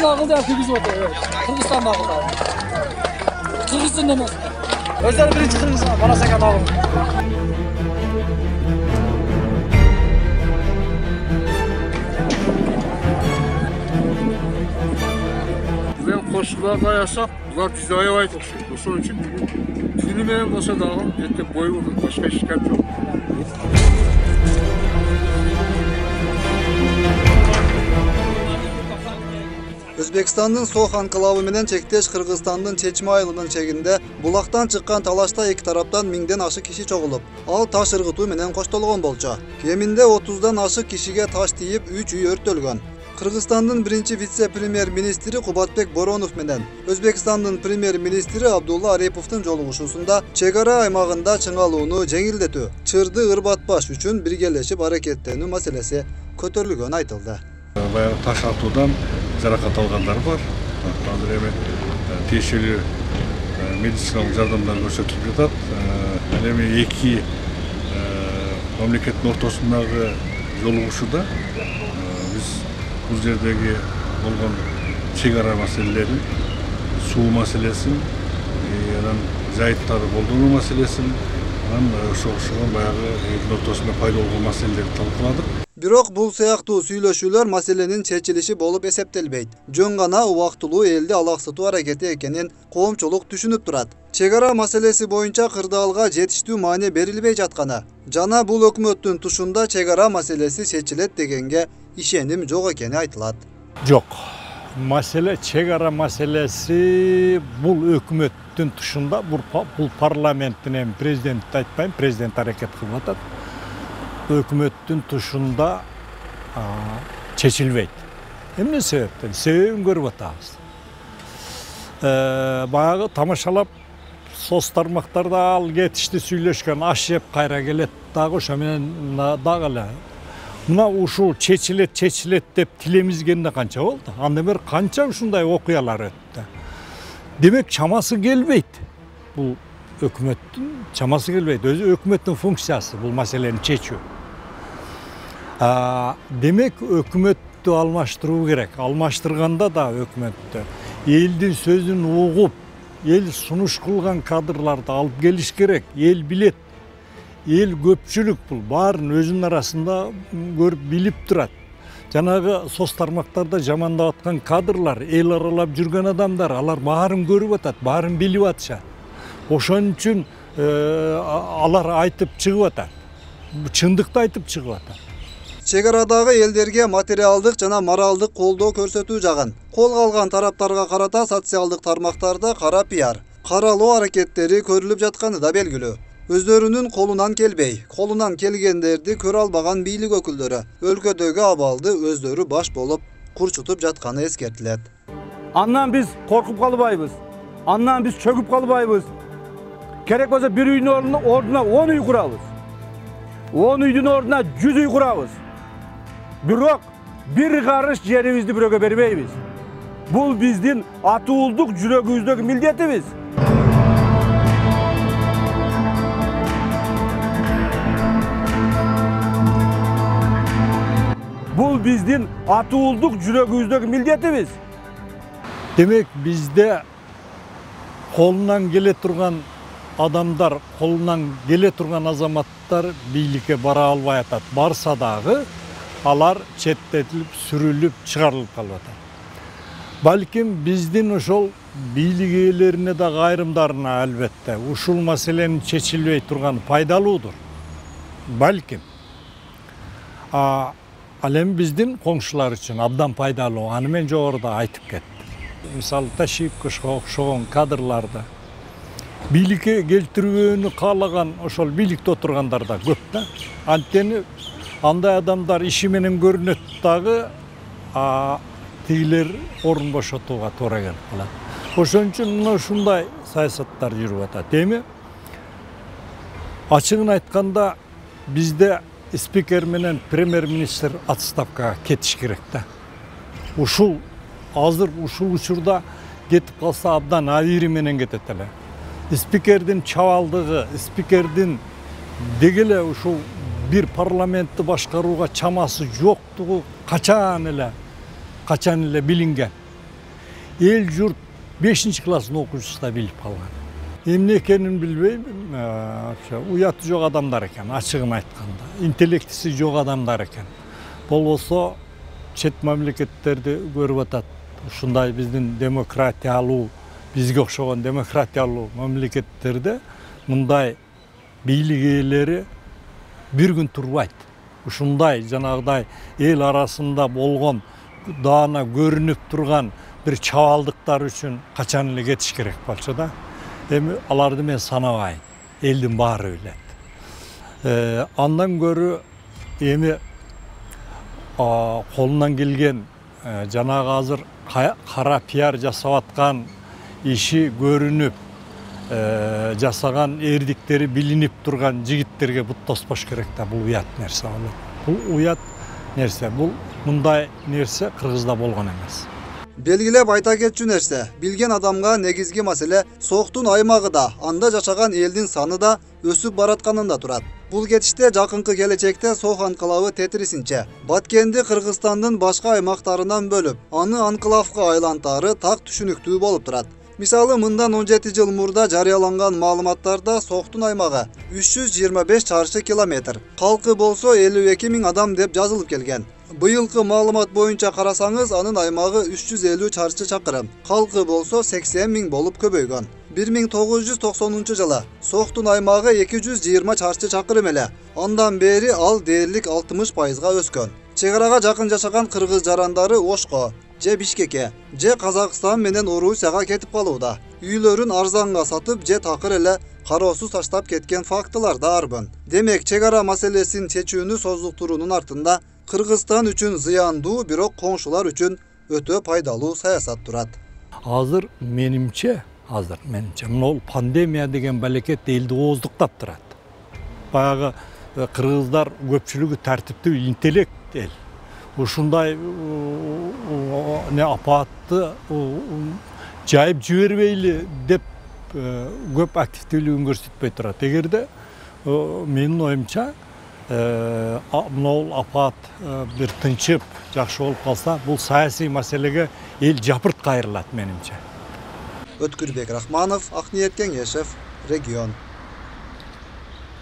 akılda Kırgız oldu. Evet. Kırgızistan akılda. Kırgızistan demez. Özel birinci Kırgızistan. Bana sakat alın. Ben koşullarda yasak, bunlar bize ayavayt okşaydı. Onun için tüyünmeyen olsa dağım, etti boyu vurdu. Başka şikayet yok. Özbekistan'ın Soğuk anklavı menen çekteş Kırgızstan'ın Çeçme ayılının çeginde bulaktan çıkkan talaşta iki taraftan mingden aşık kişi çoğulup, al taş ırgıtı menen koştolgon bolca. Keminde 30'dan aşık kişiге taş deyip 3 üy örtölgön. Kırgızstan'ın birinci vitse-premier ministri Kubatbek Boronov menen Özbekistan'ın premier ministri Abdullah Arepov'tun joluguşusunda çegara aymağında çıңалууну жеңилдетүү, çırdı ырбатпаш üçün birgeleşip hareketlenүү maselesi көтөрүлгөнү айтылды. Bayağı taş atудан жаракат алгандар бар. Азыр эми тиешелүү медициналык жардамдар көрсөтүлүп жатат. Ал эми эки мамлекеттин ортосундагы жолугушууда биз бул жердеги болгон чегара маселелерин, суу маселесин, анан жайыттарды колдонуу маселесин, анан ошогон баягы элдин ортосунда пайда болгон маселелерди талкууладык. Бирок бул сыяктуу сүйлөшүүлөр маселенин чечилиши болуп эсептелбейт. Жөн гана убактылуу элди алаксытуу аракети экенин коомчулук түшүнүп турат. Чегара маселеси боюнча кырдаалга жетиштүү маани берилбей жатканы жана бул өкмөттүн тушунда чегара маселеси чечилет дегенге ишеним жок экени айтылат. Жок. Маселе чегара маселеси бул өкмөттүн тушунда, бул парламенттин эми президент айтпайм, президент аракет кылып атат. Өкмөттүн тушунда чечилбейт. Эмне себептен? Себебин көрүп атабыз. Баягы тамашалап соц тармактарда ал кетишти сүйлөшкөн, аш жеп кайра келет дагы ошо менен дагы эле. Мына ушул чечилет деп тилемизгенде канча болду? Андан бери канча ушундай окуялар өттү. Демек чамасы келбейт. Бул өкмөттүн чамасы келбейт. Өзү өкмөттүн функциясы бул маселени чечүү. Демек өкмөттү алмаштыруу керек. Алмаштырганда да өкмөттү элдин сөзүн угуп, эл сунуш кылган кадрларды алып келиш керек. Эл билет. Эл көпчүлүк бул баарын өзүнүн арасында көрүп билип турат. Жанагы соц тармактарда жамандап аткан кадрлар, эл аралап жүргөн адамдар, алар баарын көрүп атат, баарын билип атышат. Ошон үчүн алар айтып чыгып атат. Чындыкты айтып чыгып атат. Чегарадагы элдерге материалдык жана моралдык колдоо көрсөтүү жагын колго алган тараптарга карата социалдык тармактарда кара пиар, каралоо аракеттери көрүлүп жатканы да белгилүү. Өздөрүнүн колунан келбей, колунан келгендерди көрө албаган бийлик өкүлдөрү өлкөдөгү абалды өздөрү баш болуп курчутуп жатканы эскертилет. Андан биз коркуп калбайбыз. Андан биз чөгүп калбайбыз. Керек болсо бир үйдүн ордуна 10 үй курабыз. 10 үйдүн ордуна 100 үй курабыз. Бирок бир карыш жерибизди бирөөгө бербейбиз. Бул биздин атуулдук жүрөгүбүздөгү милдетибиз. Бул биздин атуулдук жүрөгүбүздөгү милдетибиз. Демек бизде колунан келе турган адамдар, колунан келе турган азаматтар бийликке бара албай атат. Барса дагы алар четтетилип, сүрүлүп, чыгарылып калып атат. Балким биздин ошол бийлик ээлерине да айрымдарына албетте ушул маселенин чечилбей турганы пайдалуудур. Балким. Ал эми биздин коңшулар үчүн абдан пайдалуу. Аны мен жогоруда айтып кеттим. Мисалы Ташиевке окшогон кадрларды бийликке келтирүүнү каалаган ошол бийликте отургандар да көп да. Анткени андай адамдар иши менен көрүнөт дагы тигилер орун бошотууга туура келип калат. Ошон үчүн мына ушундай саясаттар жүрүп атат. Эми ачыгын айтканда бизде спикер менен премьер-министр отставкага кетиш керек да. Азыр ушул учурда кетип калса абдан авири менен кетет эле. Спикердин чабалдыгы, спикердин дегеле ушул бир парламентти башкарууга чамасы жоктугу качан эле билинген. ел жұрт 5 класстың оқушысы да біліп қалған. Емне екенін білбеймін, ұяты жоқ адамдар екен, ашығын айтқанда. Интеллектісі жоқ адамдар екен. Бұл осы шет мемлекеттерді көріп атады. Ушундай биздин демократиялуу, бизге окшогон демократиялуу мамлекеттерде мындай бийлик ээлери бир күн турбайт. Ушундай жанагыдай эл арасында болгон даана көрүнүп турган бир чабалдыктар үчүн качан эле кетиш керек болчу да. Эми аларды мен санабайм. Элдин баары билет. Андан көрү эми колунан келген жанагы азыр кара пиар жасап аткан иши көрүнүп жасаган эрдиктери билинип турган жигиттерге бут тоспош керек да. Бул уят нерсе болот. Бул уят нерсе. Бул мындай нерсе Кыргызда болгон эмес. Белгилеп айта кетчү нерсе, билген адамга негизги маселе сооктун аймагы да, анда жашаган элдин саны да өсүп баратканында турат. Бул кетиште жакынкы келечекте Сох анклавы тетрисинче Баткенди Кыргызстандын башка аймактарынан бөлүп, аны анклавга айлантары так түшүнүктүү болуп турат. Мисалы, мындан 17 жыл мурда жарыяланган маалыматтарда Сохтун аймагы 325 чарчы километр, калкы болсо 52 000 адам деп жазылып келген. Быйылкы маалымат боюнча карасаңыз, анын аймагы 350 чарчы чакырым, калкы болсо 80 000 болуп көбөйгөн. 1990 жылы Сохтун аймагы 220 чарчы чакырым эле. Андан бери ал дээрлик 60%га өскөн. Чегарага жакын жашаган кыргыз жарандары Ошко, же Бишкекке, же Казакстан менен Орусияга кетип калууда. Үйлөрүн арзанга сатып, же такыр эле кароосуз таштап кеткен фактылар да арбын. Демек, чегара маселесин чечүүнү создуктуруунун артында Кыргызстан үчүн зыяндуу, бирок коңшулар үчүн өтө пайдалуу саясат турат. Азыр менимче мына пандемия деген балекет элди ооздуктап турат. Баягы кыргыздар көпчүлүгү тартиптүү, интеллект эл. Ушундай апаатты жайып жибербейли деп көп активдүүлүгүн көрсөтпөй турат. Эгерде менин оюмча мына апаат бир тынчып, жакшы болуп калса, бул саясий маселеге эл жапырт кайрылат менимче. Өткүрбек Рахманов, Акниет Кеңешев, Регион.